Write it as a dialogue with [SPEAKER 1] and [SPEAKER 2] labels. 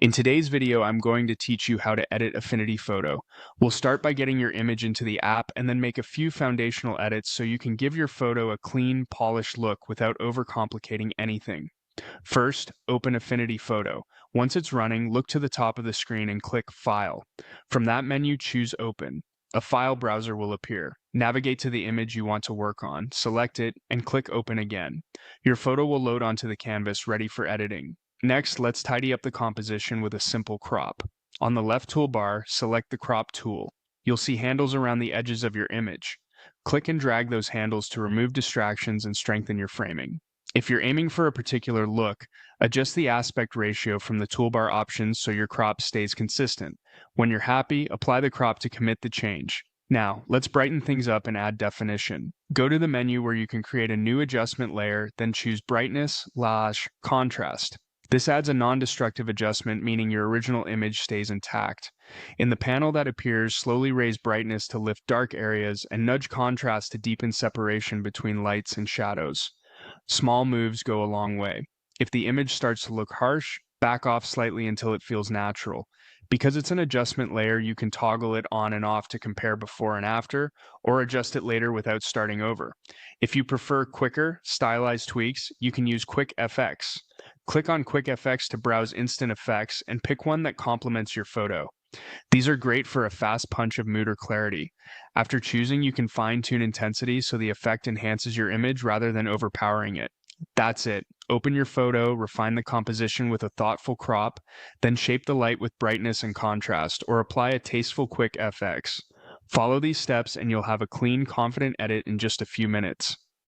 [SPEAKER 1] In today's video, I'm going to teach you how to edit Affinity Photo. We'll start by getting your image into the app and then make a few foundational edits so you can give your photo a clean, polished look without overcomplicating anything. First, open Affinity Photo. Once it's running, look to the top of the screen and click File. From that menu, choose Open. A file browser will appear. Navigate to the image you want to work on, select it, and click Open again. Your photo will load onto the canvas ready for editing. Next, let's tidy up the composition with a simple crop. On the left toolbar, select the Crop tool. You'll see handles around the edges of your image. Click and drag those handles to remove distractions and strengthen your framing. If you're aiming for a particular look, adjust the aspect ratio from the toolbar options so your crop stays consistent. When you're happy, apply the crop to commit the change. Now, let's brighten things up and add definition. Go to the menu where you can create a new adjustment layer, then choose Brightness/Contrast. This adds a non-destructive adjustment, meaning your original image stays intact. In the panel that appears, slowly raise brightness to lift dark areas and nudge contrast to deepen separation between lights and shadows. Small moves go a long way. If the image starts to look harsh, back off slightly until it feels natural. Because it's an adjustment layer, you can toggle it on and off to compare before and after, or adjust it later without starting over. If you prefer quicker, stylized tweaks, you can use Quick FX. Click on Quick FX to browse instant effects and pick one that complements your photo. These are great for a fast punch of mood or clarity. After choosing, you can fine-tune intensity so the effect enhances your image rather than overpowering it. That's it. Open your photo, refine the composition with a thoughtful crop, then shape the light with brightness and contrast, or apply a tasteful Quick FX. Follow these steps and you'll have a clean, confident edit in just a few minutes.